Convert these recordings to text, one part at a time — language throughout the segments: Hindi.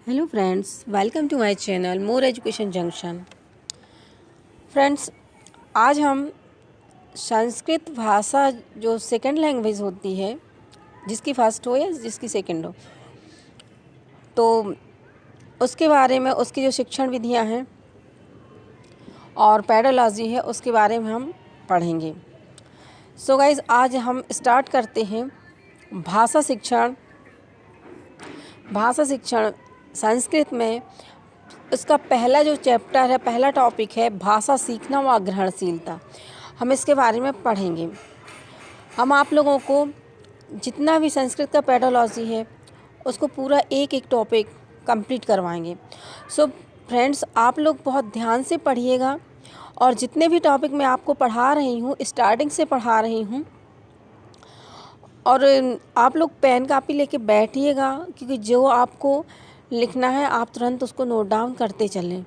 Hello friends, welcome to my channel more education junction. Friends, आज हम संस्कृत भाषा जो सेकंड लैंग्वेज होती है, जिसकी फर्स्ट हो या जिसकी सेकंड हो, तो उसके बारे में, उसकी जो शिक्षण विधियां हैं और पेडोलॉजी है, उसके बारे में हम पढ़ेंगे। सो गाइज, आज हम स्टार्ट करते हैं भाषा शिक्षण। संस्कृत में इसका पहला जो चैप्टर है, पहला टॉपिक है भाषा सीखना व ग्रहणशीलता। हम इसके बारे में पढ़ेंगे। हम आप लोगों को जितना भी संस्कृत का पेडोलॉजी है उसको पूरा एक एक टॉपिक कंप्लीट करवाएंगे। सो फ्रेंड्स, आप लोग बहुत ध्यान से पढ़िएगा और जितने भी टॉपिक मैं आपको पढ़ा रही हूँ, स्टार्टिंग से पढ़ा रही हूँ, और आप लोग पेन कापी लेके बैठिएगा, क्योंकि जो आपको लिखना है आप तुरंत उसको नोट डाउन करते चलें।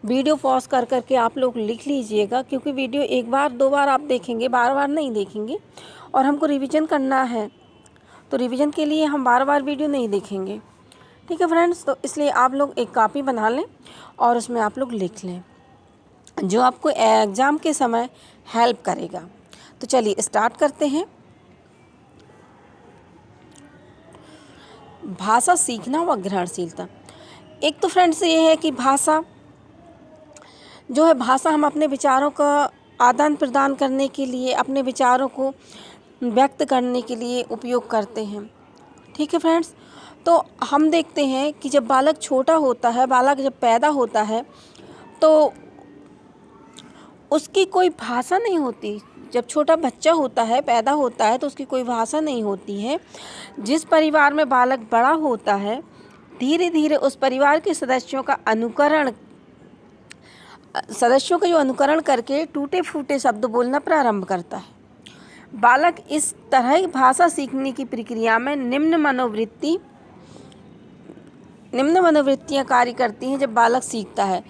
वीडियो पॉज कर करके आप लोग लिख लीजिएगा, क्योंकि वीडियो एक बार दो बार आप देखेंगे, बार बार नहीं देखेंगे। और हमको रिवीजन करना है, तो रिवीजन के लिए हम बार बार वीडियो नहीं देखेंगे। ठीक है फ्रेंड्स, तो इसलिए आप लोग एक कॉपी बना लें और उसमें आप लोग लिख लें, जो आपको एग्ज़ाम के समय हेल्प करेगा। तो चलिए स्टार्ट करते हैं। भाषा सीखना व ग्रहणशीलता। एक तो फ्रेंड्स ये है कि भाषा जो है, भाषा हम अपने विचारों का आदान प्रदान करने के लिए, अपने विचारों को व्यक्त करने के लिए उपयोग करते हैं। ठीक है फ्रेंड्स, तो हम देखते हैं कि जब बालक छोटा होता है, बालक जब पैदा होता है, तो उसकी कोई भाषा नहीं होती। जब छोटा बच्चा होता है, पैदा होता है, तो उसकी कोई भाषा नहीं होती है। जिस परिवार में बालक बड़ा होता है, धीरे धीरे उस परिवार के सदस्यों का जो अनुकरण करके टूटे फूटे शब्द बोलना प्रारंभ करता है। बालक इस तरह भाषा सीखने की प्रक्रिया में निम्न मनोवृत्तियाँ कार्य करती हैं। जब बालक सीखता है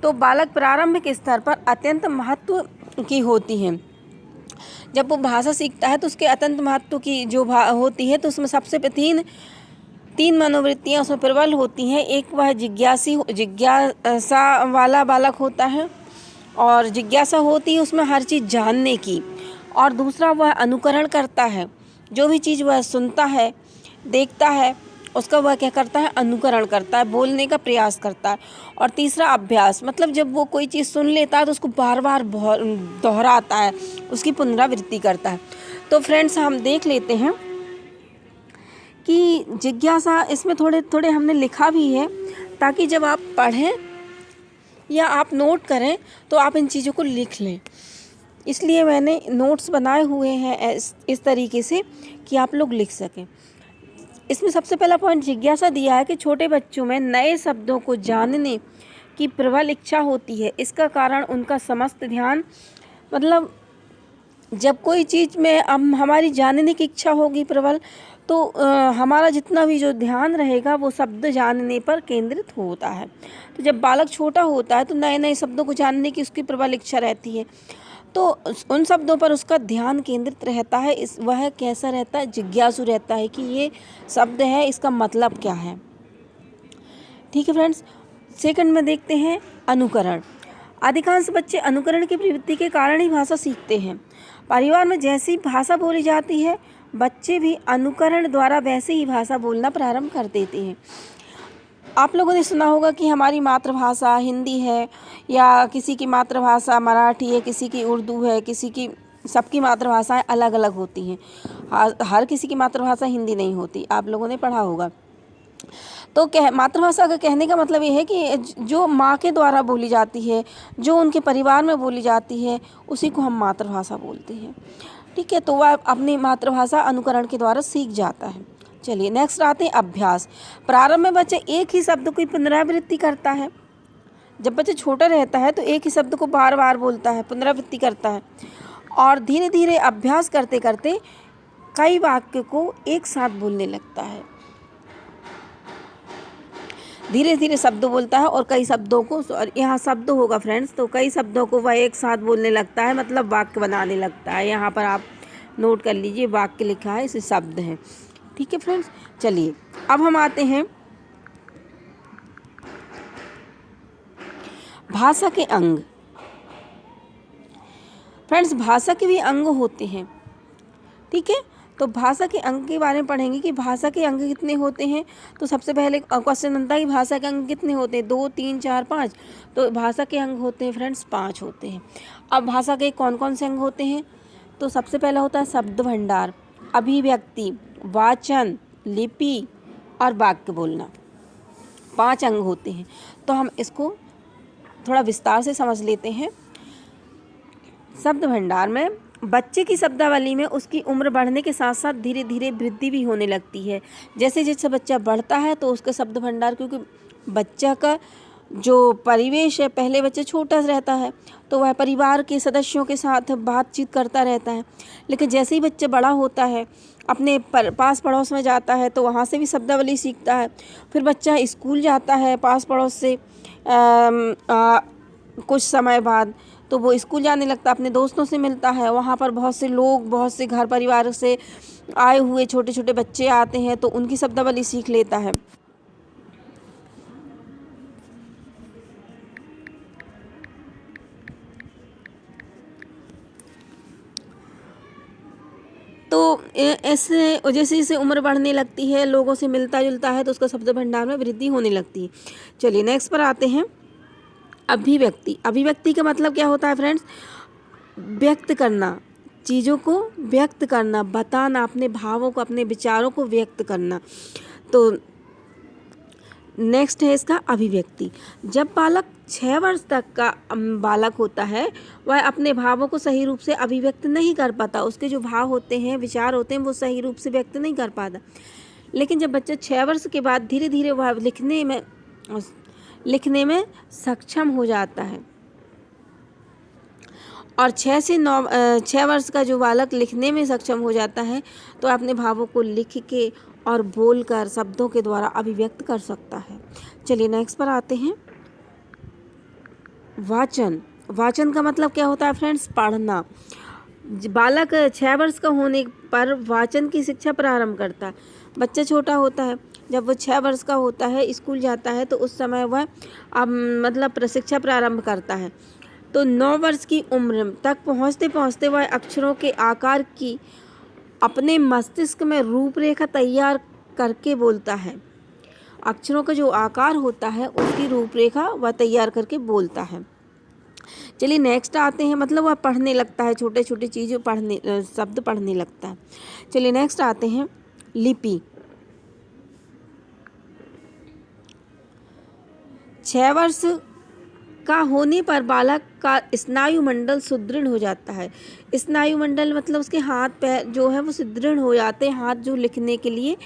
तो बालक प्रारंभिक स्तर पर अत्यंत महत्व की होती हैं। जब वो भाषा सीखता है तो उसके अत्यंत महत्व की जो होती है, तो उसमें सबसे तीन मनोवृत्तियाँ उसमें प्रबल होती हैं। एक वह जिज्ञासा वाला बालक होता है, और जिज्ञासा होती है उसमें हर चीज़ जानने की। और दूसरा वह अनुकरण करता है, जो भी चीज़ वह सुनता है, देखता है, उसका वह क्या करता है, अनुकरण करता है, बोलने का प्रयास करता है। और तीसरा अभ्यास, मतलब जब वो कोई चीज़ सुन लेता है तो उसको बार बार दोहराता है, उसकी पुनरावृत्ति करता है। तो फ्रेंड्स, हम देख लेते हैं कि जिज्ञासा, इसमें थोड़े थोड़े हमने लिखा भी है, ताकि जब आप पढ़ें या आप नोट करें तो आप इन चीज़ों को लिख लें। इसलिए मैंने नोट्स बनाए हुए हैं इस तरीके से कि आप लोग लिख सकें। इसमें सबसे पहला पॉइंट जिज्ञासा दिया है कि छोटे बच्चों में नए शब्दों को जानने की प्रबल इच्छा होती है। इसका कारण उनका समस्त ध्यान, मतलब जब कोई चीज़ में हमारी जानने की इच्छा होगी प्रबल, तो हमारा जितना भी जो ध्यान रहेगा वो शब्द जानने पर केंद्रित होता है। तो जब बालक छोटा होता है तो नए नए शब्दों को जानने की उसकी प्रबल इच्छा रहती है, तो उन शब्दों पर उसका ध्यान केंद्रित रहता है। वह कैसा रहता है, जिज्ञासु रहता है कि ये शब्द है, इसका मतलब क्या है। ठीक है फ्रेंड्स, सेकंड में देखते हैं अनुकरण। अधिकांश बच्चे अनुकरण की प्रवृत्ति के कारण ही भाषा सीखते हैं। परिवार में जैसी भाषा बोली जाती है, बच्चे भी अनुकरण द्वारा वैसे ही भाषा बोलना प्रारंभ कर देते हैं। आप लोगों ने सुना होगा कि हमारी मातृभाषा हिंदी है, या किसी की मातृभाषा मराठी है, किसी की उर्दू है, सबकी मातृभाषाएं अलग अलग होती हैं। हर किसी की मातृभाषा हिंदी नहीं होती, आप लोगों ने पढ़ा होगा। तो मातृभाषा का कहने का मतलब ये है कि जो माँ के द्वारा बोली जाती है, जो उनके परिवार में बोली जाती है, उसी को हम मातृभाषा बोलते हैं। ठीक है, तो वह अपनी मातृभाषा अनुकरण के द्वारा सीख जाता है। चलिए नेक्स्ट आते हैं अभ्यास। प्रारंभ में बच्चे एक ही शब्द की पुनरावृत्ति करता है। जब बच्चा छोटा रहता है तो एक ही शब्द को बार बार बोलता है, पुनरावृत्ति करता है, और धीरे धीरे अभ्यास करते करते कई वाक्य को एक साथ बोलने लगता है। धीरे धीरे शब्द बोलता है और कई शब्दों को, और यहाँ शब्द होगा फ्रेंड्स, तो कई शब्दों को वह एक साथ बोलने लगता है, मतलब वाक्य बनाने लगता है। यहाँ पर आप नोट कर लीजिए, वाक्य लिखा है, इसे शब्द है। ठीक है फ्रेंड्स, चलिए अब हम आते हैं भाषा के अंग। फ्रेंड्स, भाषा के भी अंग होते हैं, ठीक है। तो भाषा के अंग के बारे में पढ़ेंगे कि भाषा के अंग कितने होते हैं। तो सबसे पहले क्वेश्चन बनता है कि भाषा के अंग कितने होते हैं, 2, 3, 4, 5। तो भाषा के अंग होते हैं फ्रेंड्स 5 होते हैं। अब भाषा के कौन कौन से अंग होते हैं, तो सबसे पहला होता है शब्द भंडार, अभिव्यक्ति, वाचन, लिपि और वाक्य बोलना। 5 अंग होते हैं। तो हम इसको थोड़ा विस्तार से समझ लेते हैं। शब्द भंडार में बच्चे की शब्दावली में उसकी उम्र बढ़ने के साथ साथ धीरे धीरे वृद्धि भी होने लगती है। जैसे जैसे बच्चा बढ़ता है तो उसका शब्द भंडार, क्योंकि बच्चा का जो परिवेश है, पहले बच्चा छोटा रहता है तो वह परिवार के सदस्यों के साथ बातचीत करता रहता है, लेकिन जैसे ही बच्चा बड़ा होता है, अपने पास पड़ोस में जाता है तो वहाँ से भी शब्दावली सीखता है। फिर बच्चा स्कूल जाता है पास पड़ोस से कुछ समय बाद, तो वो स्कूल जाने लगता है, अपने दोस्तों से मिलता है, वहाँ पर बहुत से लोग, बहुत से घर परिवार से आए हुए छोटे छोटे बच्चे आते हैं तो उनकी शब्दावली सीख लेता है। तो ऐसे जैसे जैसे उम्र बढ़ने लगती है, लोगों से मिलता जुलता है तो उसका शब्द भंडार में वृद्धि होने लगती है। चलिए नेक्स्ट पर आते हैं, अभिव्यक्ति। अभिव्यक्ति का मतलब क्या होता है फ्रेंड्स, व्यक्त करना, चीज़ों को व्यक्त करना, बताना, अपने भावों को, अपने विचारों को व्यक्त करना। तो नेक्स्ट है इसका अभिव्यक्ति। जब बालक 6 वर्ष तक का बालक होता है, वह अपने भावों को सही रूप से अभिव्यक्त नहीं कर पाता। उसके जो भाव होते हैं, विचार होते हैं, वो सही रूप से व्यक्त नहीं कर पाता। लेकिन जब बच्चा 6 वर्ष के बाद धीरे धीरे वह लिखने में सक्षम हो जाता है, और 6 वर्ष का जो बालक लिखने में सक्षम हो जाता है तो अपने भावों को लिख के और बोलकर शब्दों के द्वारा अभिव्यक्त कर सकता है। चलिए नेक्स्ट पर आते हैं, वाचन। वाचन का मतलब क्या होता है फ्रेंड्स, पढ़ना। बालक 6 वर्ष का होने पर वाचन की शिक्षा प्रारंभ करता है। बच्चा छोटा होता है, जब वो 6 वर्ष का होता है, स्कूल जाता है, तो उस समय वह मतलब शिक्षा प्रारंभ करता है। तो 9 वर्ष की उम्र तक पहुँचते पहुँचते वह अक्षरों के आकार की अपने मस्तिष्क में रूपरेखा तैयार करके बोलता है। अक्षरों का जो आकार होता है उसकी रूपरेखा वह तैयार करके बोलता है। चलिए नेक्स्ट आते हैं, मतलब वह पढ़ने लगता है, छोटे छोटे चीज़ें शब्द पढ़ने लगता है। चलिए नेक्स्ट आते हैं, लिपि। 6 वर्ष का होने पर बालक का स्नायु मंडल सुदृढ़ हो जाता है। स्नायु मंडल मतलब उसके हाथ पैर जो है वो सुदृढ़ हो जाते हैं, हाथ जो लिखने के लिए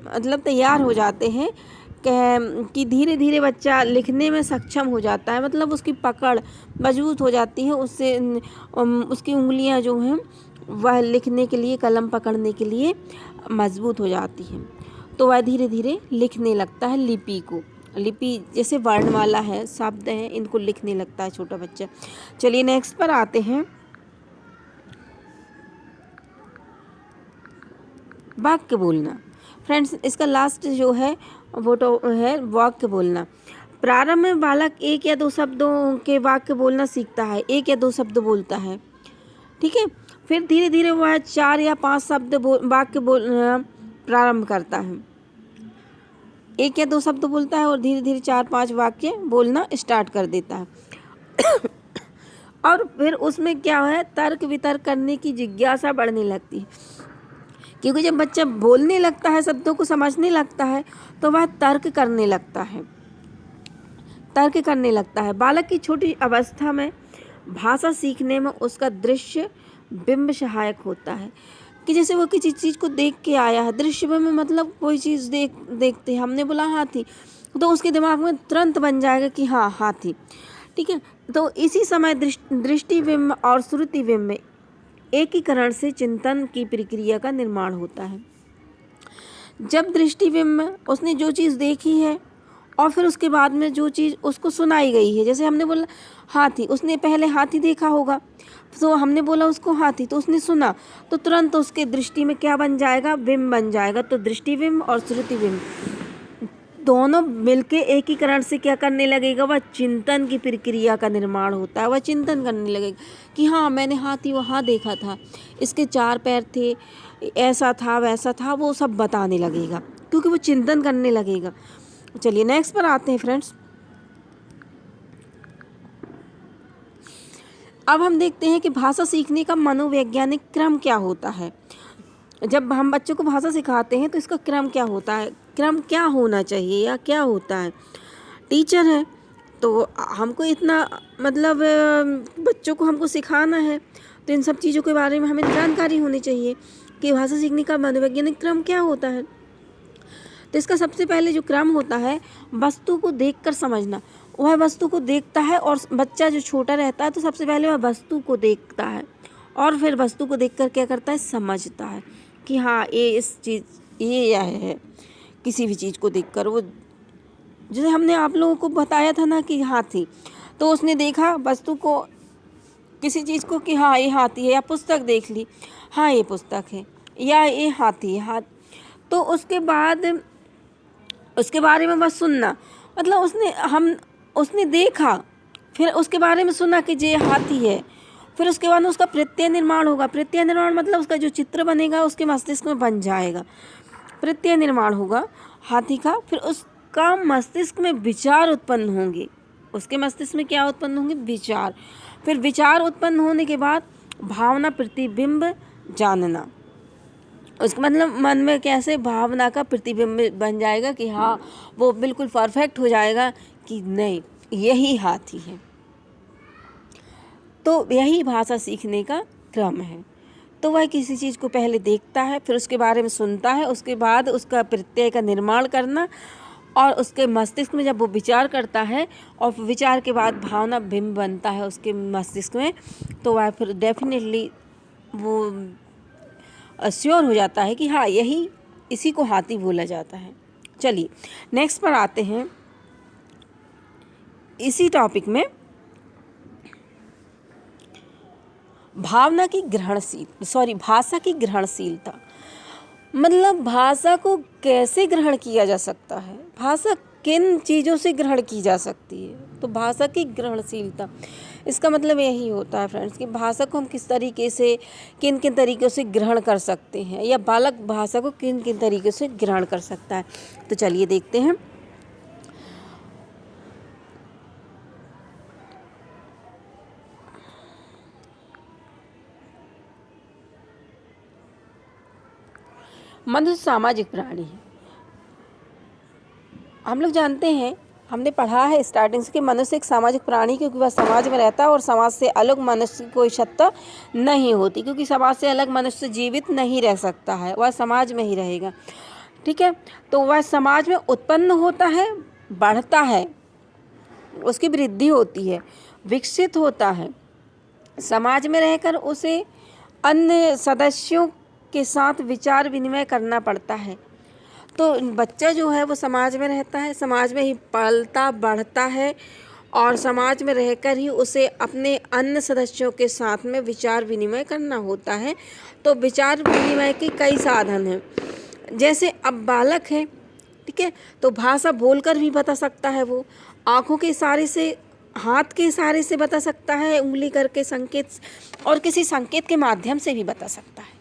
मतलब तैयार हो जाते हैं, कि धीरे धीरे बच्चा लिखने में सक्षम हो जाता है, मतलब उसकी पकड़ मजबूत हो जाती है, उससे उसकी उंगलियां जो हैं वह लिखने के लिए, कलम पकड़ने के लिए मजबूत हो जाती हैं, तो वह धीरे धीरे लिखने लगता है लिपि को। लिपि जैसे वर्णमाला है, शब्द हैं, इनको लिखने लगता है छोटा बच्चा। चलिए नेक्स्ट पर आते हैं, वाक्य बोलना। फ्रेंड्स, इसका लास्ट जो है वो तो है वाक्य बोलना। प्रारंभ में बालक 1 या 2 शब्दों के वाक्य बोलना सीखता है, 1 या 2 शब्द बोलता है, ठीक है। फिर धीरे धीरे वह 4 या 5 शब्द वाक्य बोलना प्रारंभ करता है। 1 या 2 शब्द बोलता है और धीरे धीरे 4-5 वाक्य बोलना स्टार्ट कर देता है। और फिर उसमें क्या है, तर्क वितर्क करने की जिज्ञासा बढ़ने लगती है, क्योंकि जब बच्चा बोलने लगता है, शब्दों को समझने लगता है, तो वह तर्क करने लगता है, तर्क करने लगता है। बालक की छोटी अवस्था में भाषा सीखने में उसका दृश्य बिंब सहायक होता है, कि जैसे वो किसी चीज़ को देख के आया है, दृश्य बिंब मतलब कोई चीज़ देखते, हमने बोला हाथी, तो उसके दिमाग में तुरंत बन जाएगा कि हाँ हाथी, ठीक है। तो इसी समय दृष्टि बिंब और श्रुति बिंब में एकीकरण से चिंतन की प्रक्रिया का निर्माण होता है। जब दृष्टि बिंब उसने जो चीज़ देखी है और फिर उसके बाद में जो चीज़ उसको सुनाई गई है, जैसे हमने बोला हाथी, उसने पहले हाथी देखा होगा, तो हमने बोला उसको हाथी, तो उसने सुना, तो तुरंत उसके दृष्टि में क्या बन जाएगा, बिंब बन जाएगा। तो दृष्टि बिंब और श्रुति बिंब दोनों मिलके एकीकरण से क्या करने लगेगा, वह चिंतन की प्रक्रिया का निर्माण होता है। वह चिंतन करने लगेगा कि हाँ मैंने हाथी वहाँ देखा था, इसके 4 पैर थे, ऐसा था वैसा था, वो सब बताने लगेगा क्योंकि वो चिंतन करने लगेगा। चलिए नेक्स्ट पर आते हैं फ्रेंड्स। अब हम देखते हैं कि भाषा सीखने का मनोवैज्ञानिक क्रम क्या होता है। जब हम बच्चों को भाषा सिखाते हैं तो इसका क्रम क्या होता है, क्रम क्या होना चाहिए या क्या होता है। टीचर है तो हमको इतना मतलब बच्चों को हमको सिखाना है तो इन सब चीज़ों के बारे में हमें जानकारी होनी चाहिए कि भाषा सीखने का मनोवैज्ञानिक क्रम क्या होता है। तो इसका सबसे पहले जो क्रम होता है, वस्तु को देखकर समझना। वह वस्तु को देखता है और बच्चा जो छोटा रहता है तो सबसे पहले वह वस्तु को देखता है और फिर वस्तु को देखकर क्या करता है, समझता है कि हाँ ये इस चीज़ ये है। किसी भी चीज़ को देखकर, वो जैसे हमने आप लोगों को बताया था ना कि हाथी, तो उसने देखा वस्तु को, किसी चीज़ को कि हाँ ये हाथी है, या पुस्तक देख ली, हाँ ये पुस्तक है या ये हाथी है। तो उसके बाद उसके बारे में बस सुनना, मतलब उसने देखा, फिर उसके बारे में सुना कि ये हाथी है, फिर उसके बाद उसका प्रत्यय निर्माण होगा। प्रत्यय निर्माण मतलब उसका जो चित्र बनेगा उसके मस्तिष्क में बन जाएगा, प्रत्यय निर्माण होगा हाथी का। फिर उसका मस्तिष्क में विचार उत्पन्न होंगे, उसके मस्तिष्क में क्या उत्पन्न होंगे, विचार। फिर विचार उत्पन्न होने के बाद भावना, प्रतिबिंब जानना, उसका मतलब मन में कैसे भावना का प्रतिबिंब बन जाएगा कि हाँ वो बिल्कुल परफेक्ट हो जाएगा कि नहीं यही हाथी है। तो यही भाषा सीखने का क्रम है। तो वह किसी चीज़ को पहले देखता है, फिर उसके बारे में सुनता है, उसके बाद उसका प्रत्यय का निर्माण करना, और उसके मस्तिष्क में जब वो विचार करता है और विचार के बाद भावना बिंब बनता है उसके मस्तिष्क में, तो वह फिर डेफिनेटली वो श्योर हो जाता है कि हाँ यही, इसी को हाथी बोला जाता है। चलिए नेक्स्ट पर आते हैं। इसी टॉपिक में भाषा की ग्रहणशीलता, मतलब भाषा को कैसे ग्रहण किया जा सकता है, भाषा किन चीज़ों से ग्रहण की जा सकती है। तो भाषा की ग्रहणशीलता, इसका मतलब यही होता है फ्रेंड्स कि भाषा को हम किस तरीके से, किन किन तरीक़ों से ग्रहण कर सकते हैं, या बालक भाषा को किन किन तरीक़ों से ग्रहण कर सकता है। तो चलिए देखते हैं। मनुष्य सामाजिक प्राणी है। हम लोग जानते हैं, हमने पढ़ा है स्टार्टिंग से कि मनुष्य एक सामाजिक प्राणी, क्योंकि वह समाज में रहता है और समाज से अलग मनुष्य की कोई सत्ता नहीं होती, क्योंकि समाज से अलग मनुष्य जीवित नहीं रह सकता है, वह समाज में ही रहेगा। ठीक है, तो वह समाज में उत्पन्न होता है, बढ़ता है, उसकी वृद्धि होती है, विकसित होता है। समाज में रहकर उसे अन्य सदस्यों के साथ विचार विनिमय करना पड़ता है। तो बच्चा जो है वो समाज में रहता है, समाज में ही पलता बढ़ता है, और समाज में रहकर ही उसे अपने अन्य सदस्यों के साथ में विचार विनिमय करना होता है। तो विचार विनिमय के कई साधन हैं, जैसे अब बालक है, ठीक है, तो भाषा बोलकर भी बता सकता है, वो आँखों के इशारे से, हाथ के इशारे से बता सकता है, उंगली करके संकेत, और किसी संकेत के माध्यम से भी बता सकता है।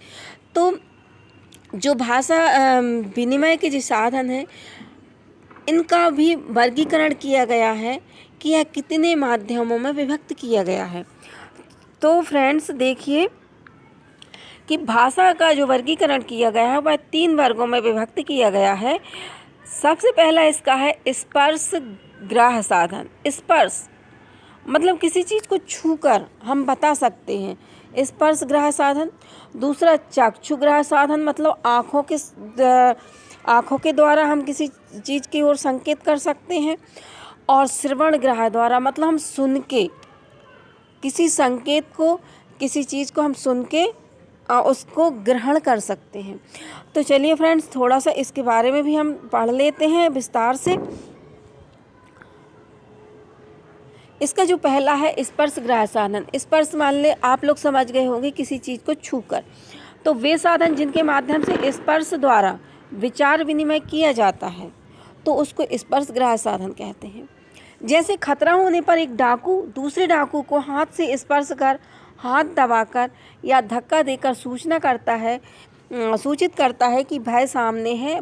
तो जो भाषा विनिमय के जो साधन हैं, इनका भी वर्गीकरण किया गया है कि यह कितने माध्यमों में विभक्त किया गया है। तो फ्रेंड्स देखिए कि भाषा का जो वर्गीकरण किया गया है वह 3 वर्गों में विभक्त किया गया है। सबसे पहला इसका है स्पर्श ग्राह्य साधन। स्पर्श मतलब किसी चीज़ को छूकर हम बता सकते हैं, स्पर्श ग्राह्य साधन। दूसरा चक्षु ग्राह्य साधन, मतलब आँखों के द्वारा हम किसी चीज़ की ओर संकेत कर सकते हैं। और श्रवण ग्राह्य द्वारा, मतलब हम सुन के किसी संकेत को, किसी चीज़ को हम सुन के उसको ग्रहण कर सकते हैं। तो चलिए फ्रेंड्स थोड़ा सा इसके बारे में भी हम पढ़ लेते हैं विस्तार से। इसका जो पहला है स्पर्श ग्राह्य साधन। स्पर्श मान ले आप लोग समझ गए होंगे, किसी चीज़ को छूकर। तो वे साधन जिनके माध्यम से स्पर्श द्वारा विचार विनिमय किया जाता है, तो उसको स्पर्शग्राह्य साधन कहते हैं। जैसे खतरा होने पर एक डाकू दूसरे डाकू को हाथ से स्पर्श कर, हाथ दबाकर या धक्का देकर सूचित करता है कि भय सामने है,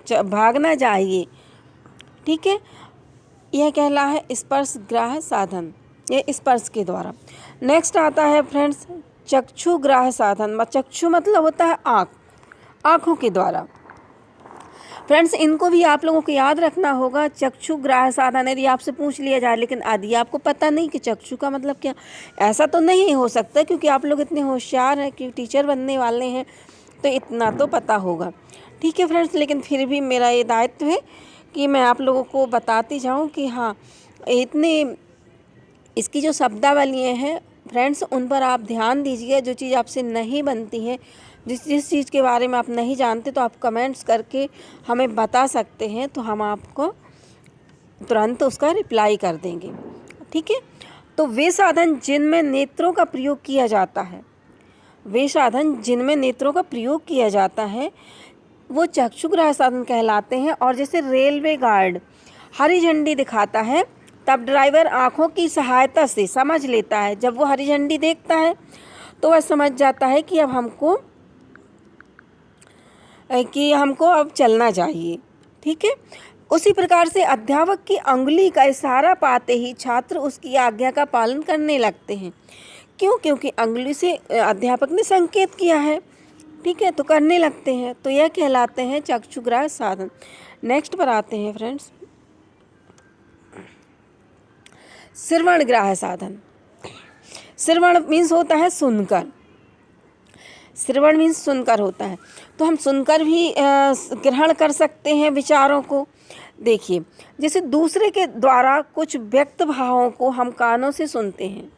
भागना चाहिए। ठीक है, यह कहला है स्पर्शग्राह्य साधन, यह स्पर्श के द्वारा। नेक्स्ट आता है फ्रेंड्स चक्षुग्राह्य साधन। चक्षु मतलब होता है आँख, आँखों के द्वारा। फ्रेंड्स इनको भी आप लोगों को याद रखना होगा। चक्षुग्राह्य साधन यदि आपसे पूछ लिया जाए, लेकिन यदि आपको पता नहीं कि चक्षु का मतलब क्या, ऐसा तो नहीं हो सकता क्योंकि आप लोग इतने होशियार हैं कि टीचर बनने वाले हैं, तो इतना तो पता होगा। ठीक है फ्रेंड्स, लेकिन फिर भी मेरा ये दायित्व है कि मैं आप लोगों को बताती जाऊँ कि हाँ, इतने इसकी जो शब्दावलियाँ हैं फ्रेंड्स, उन पर आप ध्यान दीजिए। जो चीज़ आपसे नहीं बनती है, जिस चीज़ के बारे में आप नहीं जानते, तो आप कमेंट्स करके हमें बता सकते हैं, तो हम आपको तुरंत उसका रिप्लाई कर देंगे। ठीक है, तो वे साधन जिनमें नेत्रों का प्रयोग किया जाता है, वे साधन जिनमें नेत्रों का प्रयोग किया जाता है वो चक्षुग्राह्य साधन कहलाते हैं। और जैसे रेलवे गार्ड हरी झंडी दिखाता है, तब ड्राइवर आँखों की सहायता से समझ लेता है। जब वो हरी झंडी देखता है तो वह समझ जाता है कि अब हमको अब चलना चाहिए। ठीक है, उसी प्रकार से अध्यापक की अंगुली का इशारा पाते ही छात्र उसकी आज्ञा का पालन करने लगते हैं। क्यों? क्योंकि अंगुली से अध्यापक ने संकेत किया है। ठीक है, तो करने लगते हैं, तो यह कहलाते हैं चक्षुग्राह्य साधन। नेक्स्ट पर आते हैं फ्रेंड्स श्रवणग्राह्य साधन। श्रवण मीन्स होता है सुनकर, श्रवण मीन्स सुनकर होता है, तो हम सुनकर भी ग्रहण कर सकते हैं विचारों को। देखिए, जैसे दूसरे के द्वारा कुछ व्यक्त भावों को हम कानों से सुनते हैं।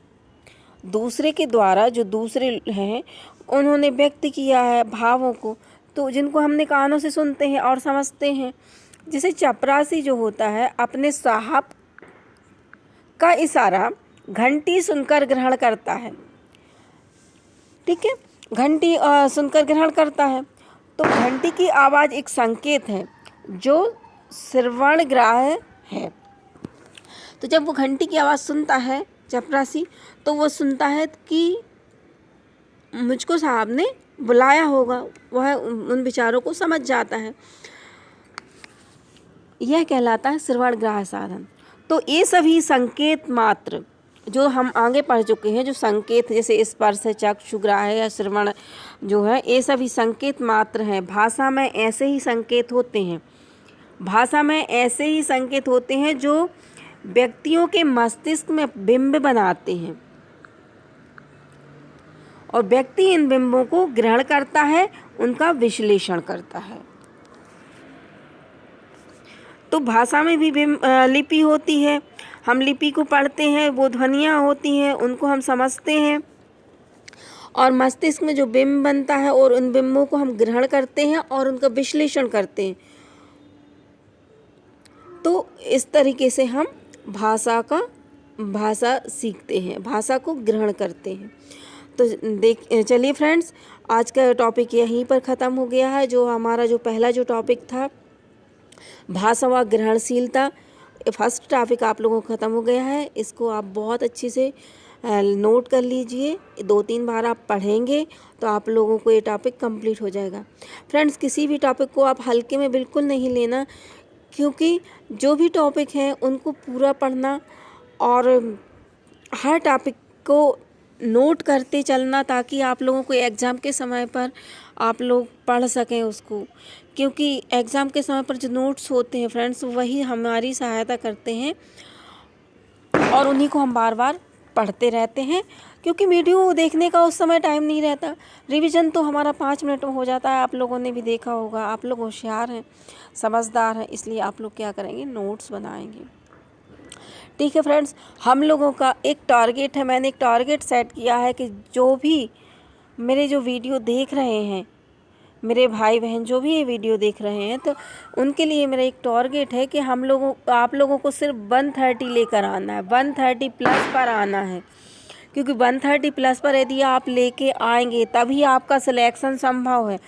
दूसरे के द्वारा, जो दूसरे हैं उन्होंने व्यक्त किया है भावों को, तो जिनको हमने कानों से सुनते हैं और समझते हैं। जैसे चपरासी जो होता है अपने साहब का इशारा घंटी सुनकर ग्रहण करता है। ठीक है, घंटी सुनकर ग्रहण करता है, तो घंटी की आवाज़ एक संकेत है जो श्रवणग्राह्य है। तो जब वो घंटी की आवाज़ सुनता है चपरासी, तो वो सुनता है कि मुझको साहब ने बुलाया होगा, वह उन विचारों को समझ जाता है। यह कहलाता है श्रवणग्राह्य साधन। तो ये सभी संकेत मात्र जो हम आगे पढ़ चुके हैं, जो संकेत जैसे स्पर्श, चक्षुग्राह्य या श्रवण जो है, ये सभी संकेत मात्र हैं। भाषा में ऐसे ही संकेत होते हैं, भाषा में ऐसे ही संकेत होते हैं जो व्यक्तियों के मस्तिष्क में बिंब बनाते हैं, और व्यक्ति इन बिंबों को ग्रहण करता है, उनका विश्लेषण करता है। तो भाषा में भी लिपि होती है, हम लिपि को पढ़ते हैं, वो ध्वनियाँ होती हैं, उनको हम समझते हैं, और मस्तिष्क में जो बिंब बनता है और उन बिंबों को हम ग्रहण करते हैं और उनका विश्लेषण करते हैं। तो इस तरीके से हम भाषा सीखते हैं, भाषा को ग्रहण करते हैं। तो चलिए फ्रेंड्स, आज का टॉपिक यहीं पर ख़त्म हो गया है। जो हमारा पहला टॉपिक था भाषा व ग्रहणशीलता, फर्स्ट टॉपिक आप लोगों को ख़त्म हो गया है। इसको आप बहुत अच्छे से नोट कर लीजिए, 2-3 बार आप पढ़ेंगे तो आप लोगों को ये टॉपिक कंप्लीट हो जाएगा। फ्रेंड्स, किसी भी टॉपिक को आप हल्के में बिल्कुल नहीं लेना, क्योंकि जो भी टॉपिक हैं उनको पूरा पढ़ना और हर टॉपिक को नोट करते चलना, ताकि आप लोगों को एग्ज़ाम के समय पर आप लोग पढ़ सकें उसको। क्योंकि एग्ज़ाम के समय पर जो नोट्स होते हैं फ्रेंड्स, वही हमारी सहायता करते हैं और उन्हीं को हम बार बार पढ़ते रहते हैं, क्योंकि वीडियो देखने का उस समय टाइम नहीं रहता। रिवीजन तो हमारा 5 मिनट में हो जाता है, आप लोगों ने भी देखा होगा। आप लोग होशियार हैं, समझदार हैं, इसलिए आप लोग क्या करेंगे, नोट्स बनाएंगे। ठीक है फ्रेंड्स, हम लोगों का एक टारगेट है, मैंने एक टारगेट सेट किया है कि जो भी मेरे वीडियो देख रहे हैं, मेरे भाई बहन जो भी ये वीडियो देख रहे हैं, तो उनके लिए मेरा एक टारगेट है कि आप लोगों को सिर्फ 130 लेकर आना है, 130 प्लस पर आना है। क्योंकि 130 प्लस पर यदि आप लेके आएंगे तभी आपका सिलेक्शन संभव है।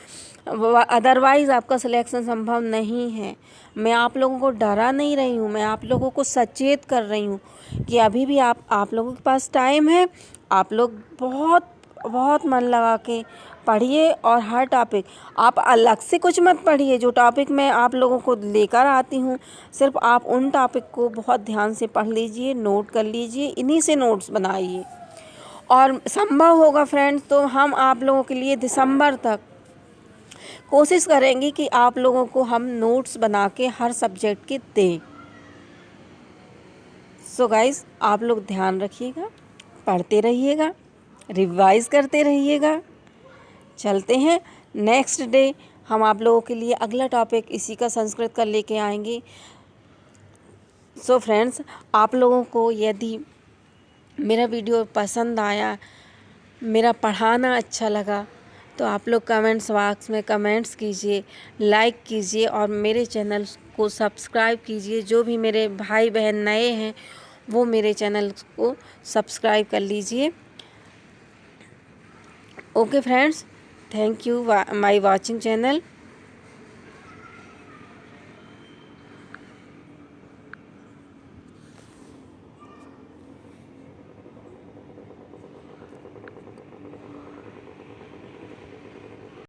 अदरवाइज़ आपका सिलेक्शन संभव नहीं है। मैं आप लोगों को डरा नहीं रही हूँ, मैं आप लोगों को सचेत कर रही हूँ कि अभी भी आप लोगों के पास टाइम है। आप लोग बहुत बहुत मन लगा के पढ़िए और हर टॉपिक आप अलग से कुछ मत पढ़िए। जो टॉपिक मैं आप लोगों को लेकर आती हूँ, सिर्फ आप उन टॉपिक को बहुत ध्यान से पढ़ लीजिए, नोट कर लीजिए, इन्हीं से नोट्स बनाइए। और संभव होगा फ्रेंड्स तो हम आप लोगों के लिए दिसंबर तक कोशिश करेंगे कि आप लोगों को हम नोट्स बना के हर सब्जेक्ट के दें। सो गाइस, आप लोग ध्यान रखिएगा, पढ़ते रहिएगा, रिवाइज करते रहिएगा। चलते हैं, नेक्स्ट डे हम आप लोगों के लिए अगला टॉपिक इसी का संस्कृत का लेके आएंगे। सो फ्रेंड्स, आप लोगों को यदि मेरा वीडियो पसंद आया, मेरा पढ़ाना अच्छा लगा, तो आप लोग कमेंट्स बॉक्स में कमेंट्स कीजिए, लाइक कीजिए और मेरे चैनल को सब्सक्राइब कीजिए। जो भी मेरे भाई बहन नए हैं वो मेरे चैनल को सब्सक्राइब कर लीजिए। Okay friends, thank you my watching channel.